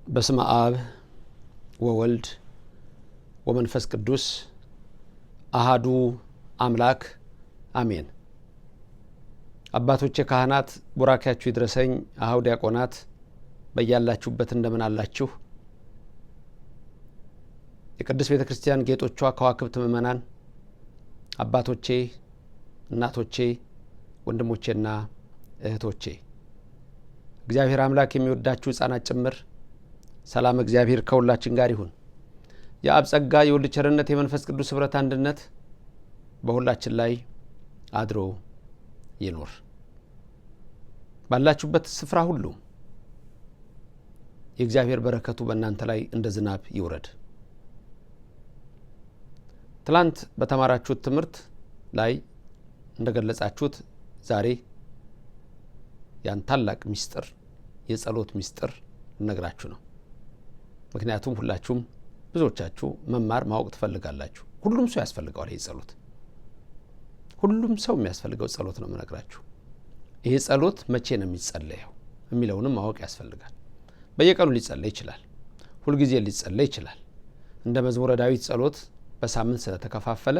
በስመ አብ ወወልድ ወመንፈስ ቅዱስ አሃዱ አምላክ አሜን። አባቶቼ ካህናት ቡራኪያችሁ ይድረሰኝ። አሃው ዲያቆናት በያላችሁበት እንደምን አላችሁ? የቅድስት ቤተክርስቲያን ጌጦቿ ከዋክብት ምእመናን አባቶቼ፣ እናቶቼ፣ ወንድሞቼና እህቶቼ እግዚአብሔር አምላክ የሚወዳችሁ ሕፃናት ጭምር ሰላም እግዚአብሔር ከሁላችን ጋር ይሁን። የአብ ጸጋ የወልድ ቸርነት የመንፈስ ቅዱስ ኅብረት አንድነት በሁላችን ላይ አድሮ ይኖር። ባላችሁበት ስፍራ ሁሉ የእግዚአብሔር በረከቱ በእናንተ ላይ እንደ ዝናብ ይውረድ። ትላንት በተማራችሁት ትምህርት ላይ እንደገለጻችሁት ዛሬ ያን ታላቅ ሚስጥር የጸሎት ሚስጥር ልነግራችሁ ነው። ምክንያቱም ሁላችሁም ብዙዎቻችሁ መማር ማወቅ ትፈልጋላችሁ። ሁሉም ሰው ያስፈልገዋል ይሄ ጸሎት። ሁሉም ሰው የሚያስፈልገው ጸሎት ነው የምነግራችሁ። ይሄ ጸሎት መቼ ነው የሚጸለየው የሚለውንም ማወቅ ያስፈልጋል። በየቀኑ ሊጸለይ ይችላል፣ ሁልጊዜ ሊጸለይ ይችላል። እንደ መዝሙረ ዳዊት ጸሎት በሳምንት ስለተከፋፈለ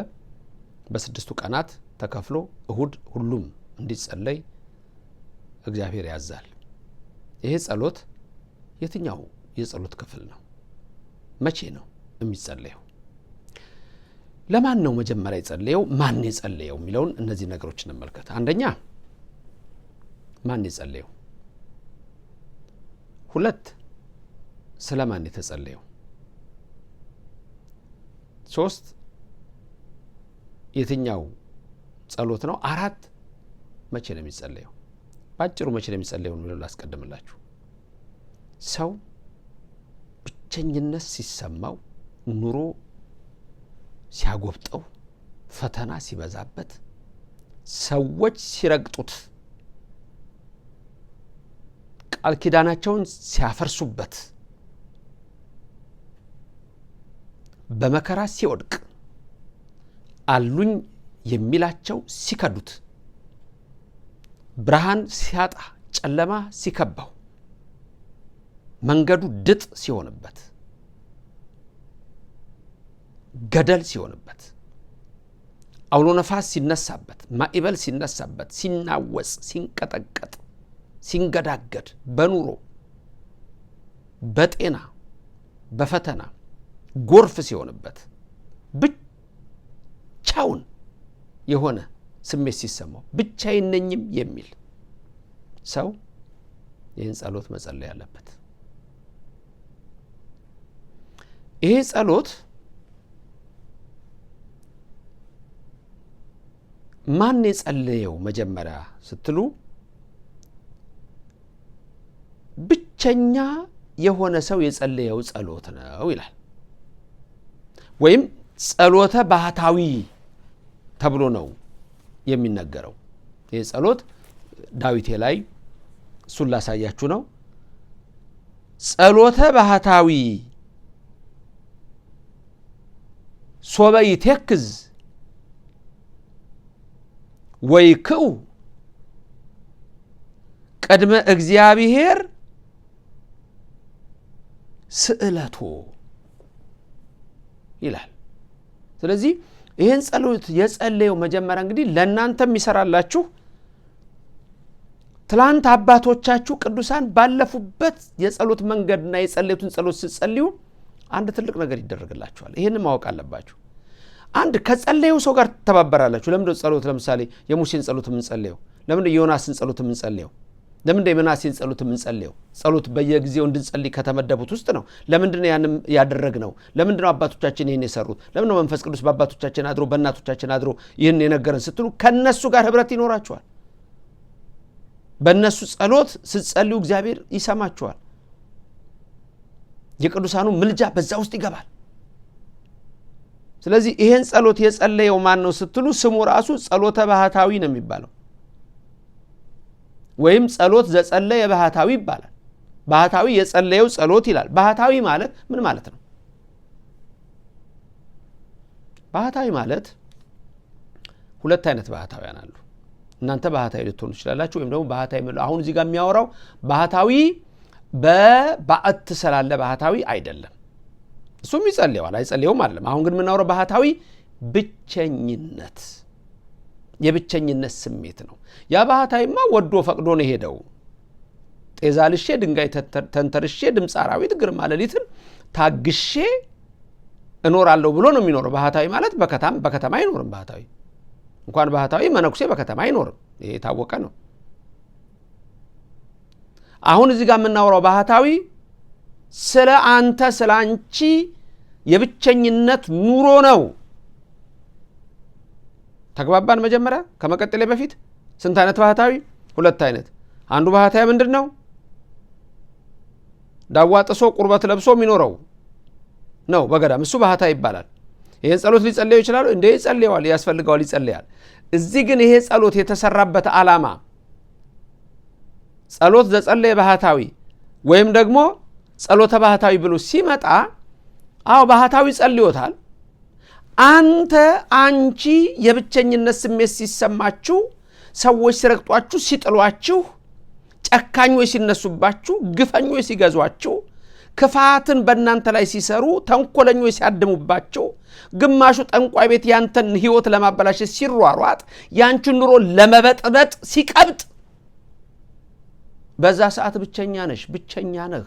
በስድስቱ ቀናት ተከፍሎ እሁድ ሁሉም እንዲጸለይ እግዚአብሔር ያዛል። ይሄ ጸሎት የትኛው የጸሎት ክፍል ነው? መቼ ነው የሚጸለየው? ለማን ነው መጀመሪያ የጸለየው? ማን የጸለየው የሚለውን እነዚህ ነገሮች እንመልከት። አንደኛ ማን የጸለየው? ሁለት ስለማን የተጸለየው? ሶስት የትኛው ጸሎት ነው? አራት መቼ ነው የሚጸለየው? ባጭሩ መቼ ነው የሚጸለየው የሚለው ላስቀድምላችሁ። ሰው ብቸኝነት ሲሰማው፣ ኑሮ ሲያጎብጠው፣ ፈተና ሲበዛበት፣ ሰዎች ሲረግጡት፣ ቃል ኪዳናቸውን ሲያፈርሱበት፣ በመከራ ሲወድቅ፣ አሉኝ የሚላቸው ሲከዱት፣ ብርሃን ሲያጣ፣ ጨለማ ሲከባው፣ መንገዱ ድጥ ሲሆንበት፣ ገደል ሲሆንበት፣ አውሎ ነፋስ ሲነሳበት፣ ማዕበል ሲነሳበት፣ ሲናወጽ፣ ሲንቀጠቀጥ፣ ሲንገዳገድ፣ በኑሮ በጤና በፈተና ጎርፍ ሲሆንበት፣ ብቻውን የሆነ ስሜት ሲሰማው፣ ብቻዬን ነኝም የሚል ሰው ይህን ጸሎት መጸለይ አለበት። ይሄ ጸሎት ማን የጸለየው መጀመሪያ ስትሉ፣ ብቸኛ የሆነ ሰው የጸለየው ጸሎት ነው ይላል። ወይም ጸሎተ ባህታዊ ተብሎ ነው የሚነገረው። ይህ ጸሎት ዳዊቴ ላይ እሱን ላሳያችሁ ነው። ጸሎተ ባህታዊ ሶበ ይቴክዝ ወይክኡ ቅድመ እግዚአብሔር ስእለቶ ይላል። ስለዚህ ይህን ጸሎት የጸለየው መጀመሪያ እንግዲህ ለእናንተም ይሰራላችሁ። ትላንት አባቶቻችሁ ቅዱሳን ባለፉበት የጸሎት መንገድና የጸለዩትን ጸሎት ስትጸልዩ አንድ ትልቅ ነገር ይደረግላችኋል። ይህንን ማወቅ አለባችሁ። አንድ ከጸለየው ሰው ጋር ትተባበራላችሁ። ለምንድነው ጸሎት ለምሳሌ የሙሴን ጸሎት የምንጸልየው? ለምንድነው የዮናስን ጸሎት የምንጸልየው? ለምንድነው የምናሴን ጸሎት የምንጸልየው? ጸሎት በየጊዜው እንድንጸልይ ከተመደቡት ውስጥ ነው። ለምንድነው ያንም ያደረግነው? ለምንድነው አባቶቻችን ይህን የሰሩት? ለምንድነው መንፈስ ቅዱስ በአባቶቻችን አድሮ በእናቶቻችን አድሮ ይህን የነገረን ስትሉ ከነሱ ጋር ህብረት ይኖራችኋል። በእነሱ ጸሎት ስትጸልዩ እግዚአብሔር ይሰማችኋል። የቅዱሳኑ ምልጃ በዛ ውስጥ ይገባል። ስለዚህ ይሄን ጸሎት የጸለየው ማን ነው ስትሉ፣ ስሙ ራሱ ጸሎተ ባህታዊ ነው የሚባለው። ወይም ጸሎት ዘጸለየ ባህታዊ ይባላል። ባህታዊ የጸለየው ጸሎት ይላል። ባህታዊ ማለት ምን ማለት ነው? ባህታዊ ማለት ሁለት አይነት ባህታውያን አሉ። እናንተ ባህታዊ ልትሆኑ ትችላላችሁ ወይም ደግሞ ባህታዊ አሁን እዚህ ጋር የሚያወራው ባህታዊ በባዕት ስላለ ባህታዊ አይደለም። እሱም ይጸልያል አይጸልየውም አይደለም። አሁን ግን የምናወራው ባህታዊ ብቸኝነት፣ የብቸኝነት ስሜት ነው። ያ ባህታዊማ ወዶ ፈቅዶ ነው ሄደው ጤዛልሼ ድንጋይ ተንተርሼ ድምፅ አራዊት ግርማ ሌሊትን ታግሼ እኖራለሁ ብሎ ነው የሚኖረው። ባህታዊ ማለት በከተማ አይኖርም። ባህታዊ እንኳን ባህታዊ መነኩሴ በከተማ አይኖርም። ይሄ የታወቀ ነው። አሁን እዚህ ጋር የምናወራው ባህታዊ ስለ አንተ ስለ አንቺ የብቸኝነት ኑሮ ነው። ተግባባን? መጀመሪያ ከመቀጠሌ በፊት ስንት አይነት ባህታዊ? ሁለት አይነት። አንዱ ባህታዊ ምንድነው? ዳዋ ጥሶ ቁርበት ለብሶ የሚኖረው ነው በገዳም፣ እሱ ባህታዊ ይባላል። ይሄን ጸሎት ሊጸልየው ይችላል እንዴ? ይጸልያል፣ ያስፈልገዋል፣ ይጸልያል። እዚህ ግን ይሄ ጸሎት የተሰራበት ዓላማ ጸሎት ዘጸለየ ባህታዊ ወይም ደግሞ ጸሎተ ባህታዊ ብሎ ሲመጣ አዎ ባህታዊ ጸልዮታል። አንተ አንቺ የብቸኝነት ስሜት ሲሰማችሁ፣ ሰዎች ሲረግጧችሁ፣ ሲጥሏችሁ፣ ጨካኞች ሲነሱባችሁ፣ ግፈኞች ሲገዟችሁ፣ ክፋትን በእናንተ ላይ ሲሰሩ፣ ተንኮለኞች ሲያድሙባችሁ፣ ግማሹ ጠንቋይ ቤት ያንተን ህይወት ለማበላሸት ሲሯሯጥ፣ ያንቺን ኑሮ ለመበጥበጥ ሲቀብጥ፣ በዛ ሰዓት ብቸኛ ነሽ፣ ብቸኛ ነህ።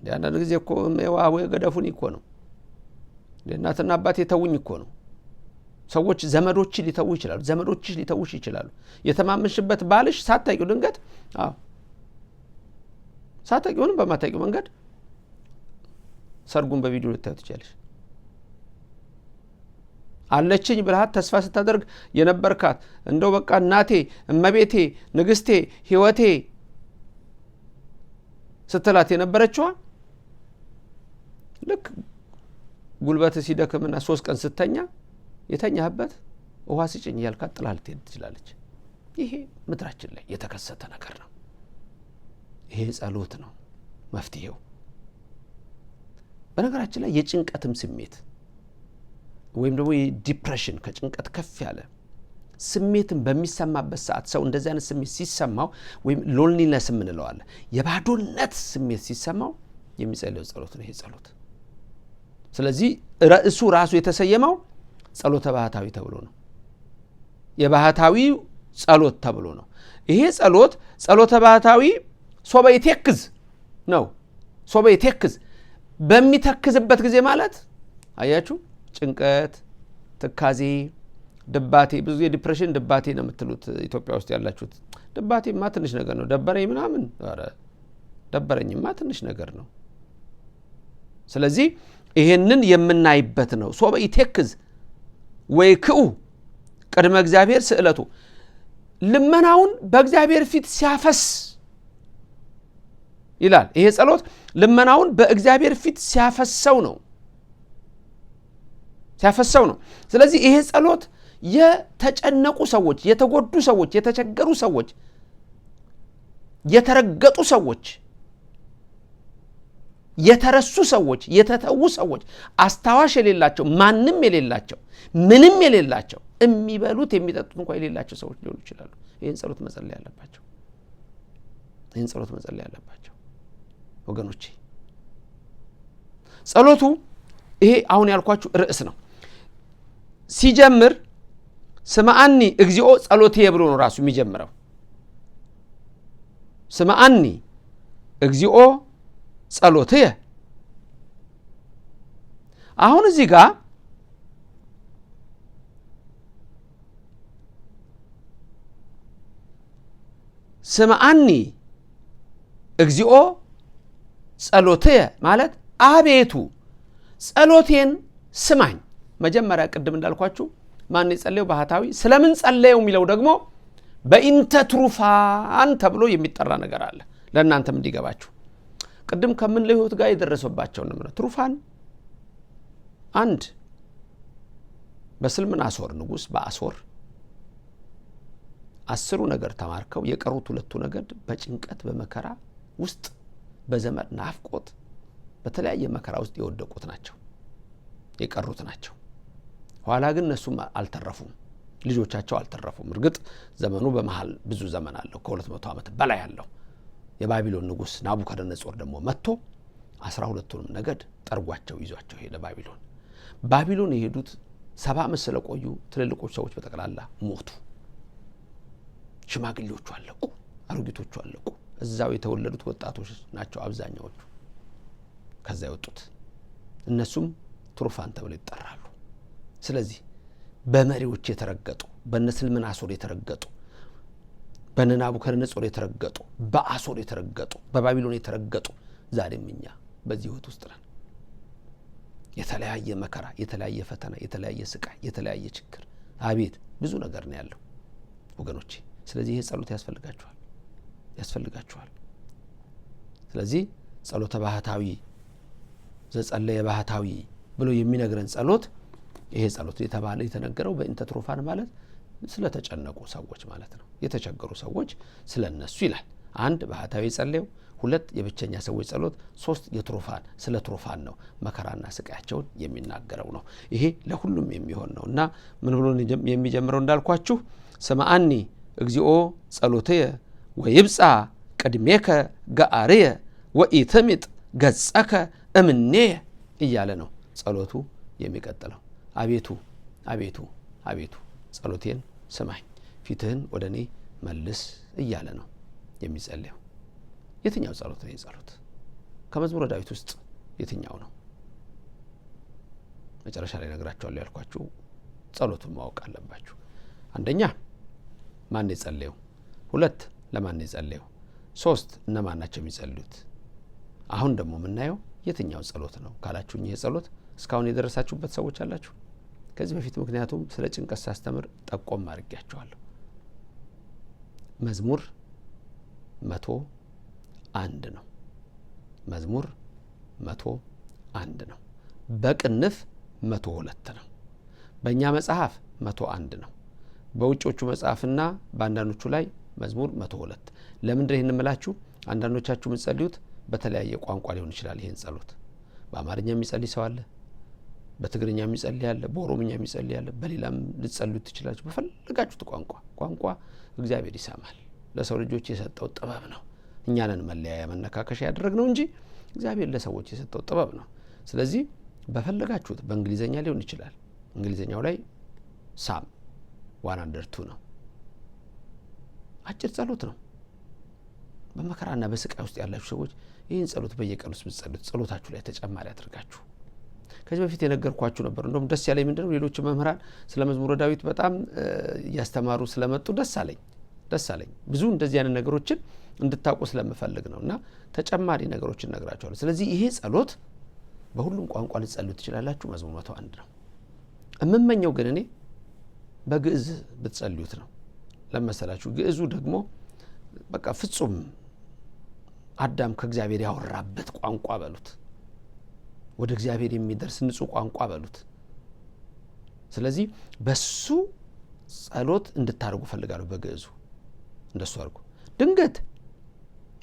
አንዳንድ ጊዜ እኮ ዋው ገደፉን እኮ ነው። እናትና አባቴ ተውኝ እኮ ነው። ሰዎች ዘመዶች ሊተው ይችላሉ፣ ዘመዶችሽ ሊተውሽ ይችላሉ። የተማመንሽበት ባልሽ ሳታውቂው ድንገት ሳታውቂውንም በማታውቂው መንገድ ሰርጉን በቪዲዮ ልታዩት ይችላልሽ። አለችኝ ብለሃት ተስፋ ስታደርግ የነበርካት እንደው በቃ እናቴ፣ እመቤቴ፣ ንግስቴ፣ ህይወቴ ስትላት የነበረችዋ ልክ ጉልበት ሲደክምና 3 ቀን ስተኛ የተኛህበት ውሃ ሲጭኝ ያልካት ጥላል ትሄድ ትችላለች። ይሄ ምድራችን ላይ የተከሰተ ነገር ነው። ይሄ ጸሎት ነው መፍትሄው። በነገራችን ላይ የጭንቀትም ስሜት ወይም ደግሞ የዲፕሬሽን ከጭንቀት ከፍ ያለ ስሜትን በሚሰማበት ሰዓት ሰው እንደዚህ አይነት ስሜት ሲሰማው ወይም ሎንሊነስ የምንለው አለ፣ የባዶነት ስሜት ሲሰማው የሚጸልየው ጸሎት ነው ይሄ ጸሎት። ስለዚህ ርዕሱ ራሱ የተሰየመው ጸሎተ ባህታዊ ተብሎ ነው። የባህታዊ ጸሎት ተብሎ ነው። ይሄ ጸሎት ጸሎተ ባህታዊ ሶበ ይተክዝ ነው። ሶበ ይተክዝ በሚተክዝበት ጊዜ ማለት አያችሁ፣ ጭንቀት፣ ትካዜ፣ ድባቴ። ብዙ የዲፕሬሽን ድባቴ ነው የምትሉት ኢትዮጵያ ውስጥ ያላችሁት። ድባቴማ ትንሽ ነገር ነው። ደበረኝ ምናምን፣ ኧረ ደበረኝማ ትንሽ ነገር ነው። ስለዚህ ይሄንን የምናይበት ነው። ሶበ ይተክዝ ወይ ክኡ ቅድመ እግዚአብሔር ስዕለቱ፣ ልመናውን በእግዚአብሔር ፊት ሲያፈስ ይላል። ይሄ ጸሎት ልመናውን በእግዚአብሔር ፊት ሲያፈሰው ነው። ስለዚህ ይሄ ጸሎት የተጨነቁ ሰዎች፣ የተጎዱ ሰዎች፣ የተቸገሩ ሰዎች፣ የተረገጡ ሰዎች፣ የተረሱ ሰዎች፣ የተተዉ ሰዎች፣ አስታዋሽ የሌላቸው፣ ማንም የሌላቸው፣ ምንም የሌላቸው፣ የሚበሉት የሚጠጡት እንኳን የሌላቸው ሰዎች ሊሆኑ ይችላሉ። ይህን ጸሎት መጸለይ ያለባቸው ወገኖቼ። ጸሎቱ ይሄ አሁን ያልኳችሁ ርዕስ ነው። ሲጀምር ስምዐኒ እግዚኦ ጸሎትየ ብሎ ነው ራሱ የሚጀምረው። ስምዐኒ እግዚኦ ጸሎትየ። አሁን እዚህ ጋር ስምዐኒ እግዚኦ ጸሎትየ ማለት አቤቱ ጸሎቴን ስማኝ። መጀመሪያ ቅድም እንዳልኳችሁ ማን የጸለየው? ባህታዊ። ስለምን ጸለየው የሚለው ደግሞ በኢንተ ትሩፋን ተብሎ የሚጠራ ነገር አለ። ለእናንተም እንዲገባችሁ ቅድም ከምንለው ህይወት ጋር የደረሰባቸው ነው። ትሩፋን አንድ በስልምናሶር ንጉስ በአሶር 10 ነገር ተማርከው የቀሩት 2 ነገድ በጭንቀት በመከራ ውስጥ በዘመድ ናፍቆት በተለያየ መከራ ውስጥ የወደቁት ናቸው፣ የቀሩት ናቸው። ኋላ ግን እነሱም አልተረፉም፣ ልጆቻቸው አልተረፉም። እርግጥ ዘመኑ በመሃል ብዙ ዘመን አለው፣ ከ200 ዓመት በላይ አለው። የባቢሎን ንጉስ ናቡከደነጾር ደግሞ መጥቶ 12ቱንም ነገድ ጠርጓቸው ይዟቸው ሄደ ባቢሎን የሄዱት 70 ዓመት ስለቆዩ ትልልቆች ሰዎች በጠቅላላ ሞቱ። ሽማግሌዎቹ አለቁ፣ አሮጊቶቹ አለቁ። እዛው የተወለዱት ወጣቶች ናቸው አብዛኛዎቹ ከዛ የወጡት። እነሱም ትሩፋን ተብለው ይጠራሉ። ስለዚህ በመሪዎች የተረገጡ፣ በነስልምናሶር የተረገጡ፣ በናቡከደነጾር የተረገጡ፣ በአሶር የተረገጡ፣ በባቢሎን የተረገጡ ዛሬም እኛ በዚህ ህይወት ውስጥ ነን። የተለያየ መከራ፣ የተለያየ ፈተና፣ የተለያየ ስቃይ፣ የተለያየ ችግር፣ አቤት ብዙ ነገር ነው ያለው ወገኖቼ። ስለዚህ ይሄ ጸሎት ያስፈልጋችኋል። ስለዚህ ጸሎተ ባህታዊ ዘጸለየ ባህታዊ ብሎ የሚነግረን ጸሎት ይሄ ጸሎት የተባለ የተነገረው በእንተ ትሩፋን ማለት ስለተጨነቁ ሰዎች ማለት ነው። የተቸገሩ ሰዎች ስለነሱ ይላል። 1 ባህታዊ ጸለየው፣ 2 የብቸኛ ሰዎች ጸሎት፣ 3 የትሩፋን ስለ ትሩፋን ነው መከራና ስቃያቸውን የሚናገረው ነው። ይሄ ለሁሉም የሚሆን ነውና ምን ብሎ የሚጀምረው እንዳልኳችሁ ሰማአኒ እግዚኦ ጸሎትየ ወይብጻ ቅድሜከ ገአርየ ወኢትምጥ ገጸከ እምኔ እያለ ነው ጸሎቱ የሚቀጥለው። አቤቱ አቤቱ አቤቱ ጸሎቴን ስማኝ፣ ፊትህን ወደኔ መልስ እያለ ነው የሚጸልየው። የትኛው ጸሎት ነው? ጸሎት ከመዝሙረ ዳዊት ውስጥ የትኛው ነው? መጨረሻ ላይ ነግራችኋለሁ ያልኳችሁ ጸሎቱን ማወቅ አለባችሁ። አንደኛ ማን የጸለየው፣ 2 ለማን የጸለየው፣ 3 እነማን ናቸው የሚጸልዩት። አሁን ደግሞ የምናየው የትኛው ጸሎት ነው ካላችሁኝ፣ ይሄ ጸሎት እስካሁን የደረሳችሁበት ሰዎች አላችሁ ከዚህ በፊት። ምክንያቱም ስለ ጭንቀት ሳስተምር ጠቆም አድርጌያችኋለሁ። መዝሙር 101 ነው። መዝሙር 101 ነው። በቅንፍ 102 ነው። በእኛ መጽሐፍ 101 ነው። በውጮቹ መጽሐፍና በአንዳንዶቹ ላይ መዝሙር 102። ለምንድን ይሄን እምላችሁ? አንዳንዶቻችሁ የምትጸልዩት በተለያየ ቋንቋ ሊሆን ይችላል። ይሄን ጸሎት በአማርኛ የሚጸልይ ሰው አለ፣ በትግርኛ የሚጸልይ አለ፣ በኦሮምኛ የሚጸልይ አለ፣ በሌላም ልትጸልዩት ትችላላችሁ። በፈለጋችሁት ቋንቋ እግዚአብሔር ይሰማል። ለሰው ልጆች የሰጠው ጥበብ ነው። እኛ ነን መለያያ መነካከሻ ያደረግነው እንጂ እግዚአብሔር ለሰዎች የሰጠው ጥበብ ነው። ስለዚህ በፈለጋችሁት በእንግሊዘኛ ሊሆን ይችላል። እንግሊዘኛው ላይ ሳም 102 ነው። አጭር ጸሎት ነው። በመከራና በስቃይ ውስጥ ያላችሁ ሰዎች ይህን ጸሎት በየቀኑ ብትጸልዩት ጸሎታችሁ ላይ ተጨማሪ አድርጋችሁ። ከዚህ በፊት የነገርኳችሁ ነበር። እንደውም ደስ ያለኝ ምንድነው ሌሎች መምህራን ስለ መዝሙረ ዳዊት በጣም እያስተማሩ ስለመጡ ደስ አለኝ። ብዙ እንደዚህ አይነት ነገሮችን እንድታውቁ ስለምፈልግ ነውና ተጨማሪ ነገሮችን ነግራችኋለሁ። ስለዚህ ይሄ ጸሎት በሁሉም ቋንቋ ልትጸልዩ ትችላላችሁ። መዝሙር 101 ነው። እምመኘው ግን እኔ በግዕዝ ብትጸልዩት ነው። ለመሰላችሁ ግዕዙ ደግሞ በቃ ፍጹም አዳም ከእግዚአብሔር ያወራበት ቋንቋ በሉት፣ ወደ እግዚአብሔር የሚደርስ ንጹህ ቋንቋ በሉት። ስለዚህ በሱ ጸሎት እንድታርጉ ፈልጋለሁ። በግዕዙ እንደሱ አርጉ።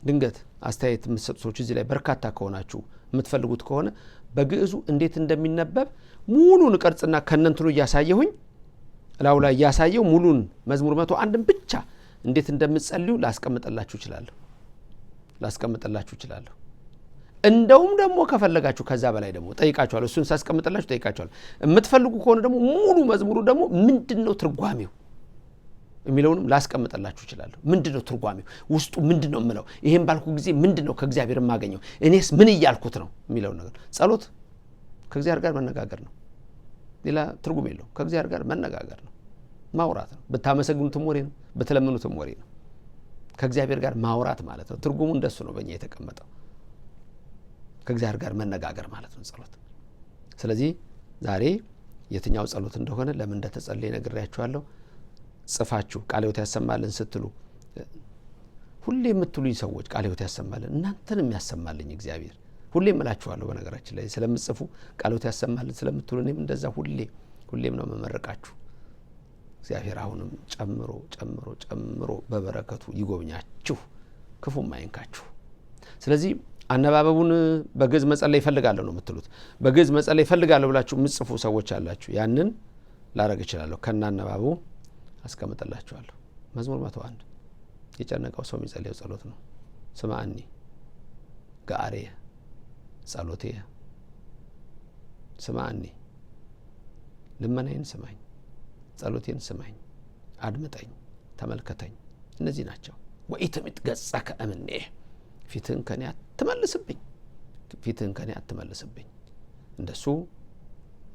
ድንገት አስተያየት የምትሰጡ ሰዎች እዚህ ላይ በርካታ ከሆናችሁ የምትፈልጉት ከሆነ በግዕዙ እንዴት እንደሚነበብ ሙሉን ቅርጽና ከነንትኑ እያሳየሁኝ ላው ላይ እያሳየው ሙሉን መዝሙር 101ን ብቻ እንዴት እንደምትጸልዩ ላስቀምጥላችሁ እችላለሁ። እንደውም ደግሞ ከፈለጋችሁ ከዛ በላይ ደግሞ ጠይቃችኋለሁ። እሱን ሳስቀምጥላችሁ ጠይቃችኋለሁ። የምትፈልጉ ከሆነ ደግሞ ሙሉ መዝሙሩ ደግሞ ምንድነው ትርጓሜው የሚለውንም ላስቀምጥላችሁ እችላለሁ። ምንድነው ትርጓሜው፣ ውስጡ ምንድነው የምለው፣ ይሄን ባልኩ ጊዜ ምንድነው ከእግዚአብሔር የማገኘው፣ እኔስ ምን እያልኩት ነው የሚለው ነገር። ጸሎት ከእግዚአብሔር ጋር መነጋገር ነው። ሌላ ትርጉም የለውም። ከእግዚአብሔር ጋር መነጋገር ነው፣ ማውራት ነው። ብታመሰግኑትም ወሬ ነው፣ ብትለምኑትም ወሬ ነው። ከእግዚአብሔር ጋር ማውራት ማለት ነው። ትርጉሙ እንደሱ ነው በእኛ የተቀመጠው። ከእግዚአብሔር ጋር መነጋገር ማለት ነው ጸሎት። ስለዚህ ዛሬ የትኛው ጸሎት እንደሆነ ለምን እንደተጸለየ ነግሬያችኋለሁ። ጽፋችሁ ቃለ ሕይወት ያሰማልን ስትሉ ሁሌ የምትሉኝ ሰዎች ቃለ ሕይወት ያሰማልን እናንተንም ያሰማልኝ እግዚአብሔር። ሁሌ እምላችኋለሁ በነገራችን ላይ ስለምትጽፉ ቃለ ሕይወት ያሰማልን ስለምትሉ እኔም እንደዛ ሁሌም ነው መመረቃችሁ። እግዚአብሔር አሁንም ጨምሮ በበረከቱ ይጎብኛችሁ፣ ክፉም አይንካችሁ። ስለዚህ አነባበቡን በግዕዝ መጸለይ ይፈልጋለሁ ነው የምትሉት። በግዕዝ መጸለይ ይፈልጋለሁ ብላችሁ የምትጽፉ ሰዎች አላችሁ። ያንን ላረግ እችላለሁ፣ ከናነባቡ አስቀምጥላችኋለሁ። መዝሙር 101 የጨነቀው ሰው የሚጸልየው ጸሎት ነው። ስማኒ ጋሬ ጸሎቴ ስማኒ ልመናዬን ስማኝ ጸሎቴን ስማኝ አድምጠኝ ተመልከተኝ እነዚህ ናቸው ወኢትምት ገጸከ እምኔ ፊትህን ከኔ አትመልስብኝ እንደሱ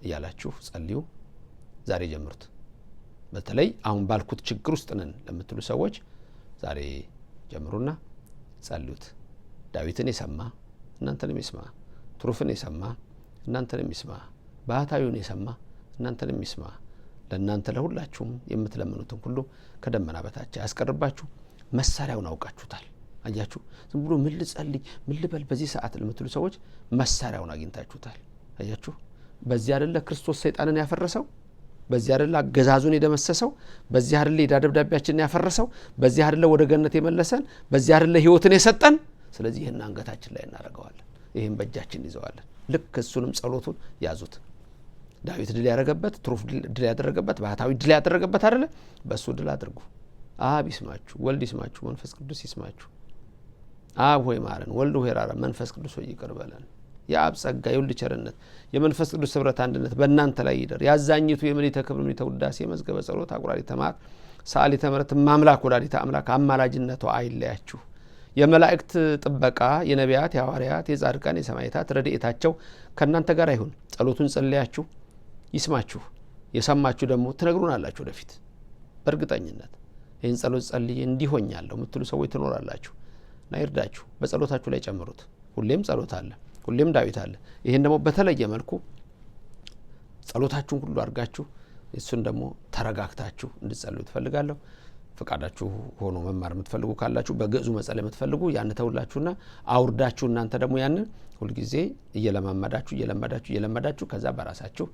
እያላችሁ ጸልዩ ዛሬ ጀምሩት በተለይ አሁን ባልኩት ችግር ውስጥ ነን ለምትሉ ሰዎች ዛሬ ጀምሩና ጸልዩት ዳዊትን የሰማ እናንተንም ይስማ ትሩፍን የሰማ እናንተንም ይስማ ባህታዊውን የሰማ እናንተንም ይስማ ለእናንተ ለሁላችሁም የምትለምኑትን ሁሉ ከደመና በታች ያስቀርባችሁ መሳሪያውን አውቃችሁታል አያችሁ ዝም ብሎ ምን ልጸልይ ምን ልበል በዚህ ሰዓት ለምትሉ ሰዎች መሳሪያውን አግኝታችሁታል አያችሁ በዚህ አይደለ ክርስቶስ ሰይጣንን ያፈረሰው በዚህ አይደለ አገዛዙን የደመሰሰው በዚህ አይደለ የዳደብዳቢያችንን ያፈረሰው በዚህ አይደለ ወደ ገነት የመለሰን በዚህ አይደለ ህይወትን የሰጠን ስለዚህ ይሄን አንገታችን ላይ እናረጋዋለን ይሄን በእጃችን ይዘዋለን ልክ እሱንም ጸሎቱን ያዙት ዳዊት ድል ያደረገበት ትሩፍ ድል ያደረገበት ባህታዊ ድል ያደረገበት አይደለ በሱ ድል አድርጉ አብ ይስማችሁ ወልድ ይስማችሁ መንፈስ ቅዱስ ይስማችሁ አብ ሆይ ማረን ወልድ ሆይ ራራ መንፈስ ቅዱስ ሆይ ይቅር በለን የአብ ጸጋ የወልድ ቸርነት የመንፈስ ቅዱስ ህብረት አንድነት በእናንተ ላይ ይደር ያዛኝቱ የምልዕተ ክብር ምልዕተ ውዳሴ መዝገበ ጸሎት አቁራሪተ መዓት ሰዓሊተ ምሕረት ማምላክ ወላዲተ አምላክ አማላጅነቷ አይለያችሁ የመላእክት ጥበቃ የነቢያት የሐዋርያት የጻድቃን የሰማዕታት ረድኤታቸው ከእናንተ ጋር ይሁን ጸሎቱን ጸልያችሁ ይስማችሁ የሰማችሁ ደግሞ ትነግሩናላችሁ ወደፊት በእርግጠኝነት ይህን ጸሎት ጸልዬ እንዲሆኛለሁ የምትሉ ሰዎች ትኖራላችሁ እና ይርዳችሁ በጸሎታችሁ ላይ ጨምሩት ሁሌም ጸሎት አለ ሁሌም ዳዊት አለ ይሄን ደግሞ በተለየ መልኩ ጸሎታችሁን ሁሉ አርጋችሁ እሱን ደግሞ ተረጋግታችሁ እንድትጸልዩ ትፈልጋለሁ ፈቃዳችሁ ሆኖ መማር የምትፈልጉ ካላችሁ በግዕዙ መጸለይ የምትፈልጉ ያን ተውላችሁና አውርዳችሁ እናንተ ደግሞ ያን ሁሉ ጊዜ እየለመዳችሁ ከዛ በራሳችሁ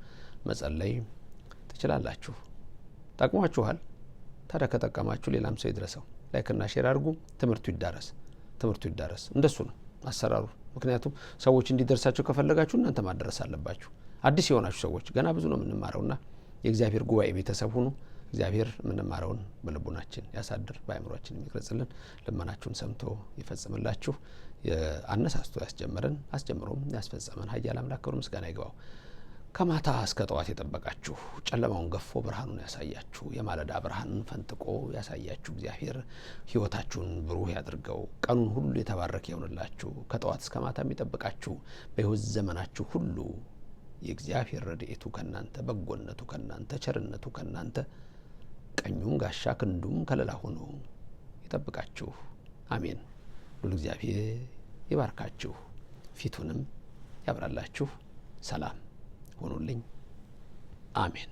መጸለይ ትችላላችሁ ጠቅሟችኋል ታዲያ ከጠቀማችሁ ሌላም ሰው ይድረሰው ላይክና ሼር አድርጉ ትምህርቱ ይዳረስ እንደሱ ነው አሰራሩ ምክንያቱም ሰዎች እንዲደርሳቸው ከፈለጋችሁ እናንተ ማድረስ አለባችሁ አዲስ የሆናችሁ ሰዎች ገና ብዙ ነው የምንማረውና የእግዚአብሔር ጉባኤ ቤተሰብ ሁኑ እግዚአብሔር ምንማረውን በልቡናችን ያሳድር በአእምሮአችን የሚቀርጽልን ልመናችሁን ሰምቶ ይፈጽምላችሁ አነሳስቶ ያስጀመረን አስጀምሮም ያስፈጸመን ኃያል አምላክ ክብር ምስጋና ይግባው ከማታ እስከ ጠዋት የጠበቃችሁ ጨለማውን ገፎ ብርሃኑን ያሳያችሁ የማለዳ ብርሃንን ፈንጥቆ ያሳያችሁ እግዚአብሔር ሕይወታችሁን ብሩህ ያድርገው ቀኑን ሁሉ የተባረከ ይሁንላችሁ ከጠዋት እስከ ማታ የሚጠብቃችሁ በሕይወት ዘመናችሁ ሁሉ የእግዚአብሔር ረድኤቱ ከናንተ በጎነቱ ከናንተ ቸርነቱ ከናንተ ቀኙም ጋሻ ክንዱም ከለላ ሆኖ ይጠብቃችሁ አሜን ሁሉ እግዚአብሔር ይባርካችሁ ፊቱንም ያብራላችሁ ሰላም ሆኖልኝ አሜን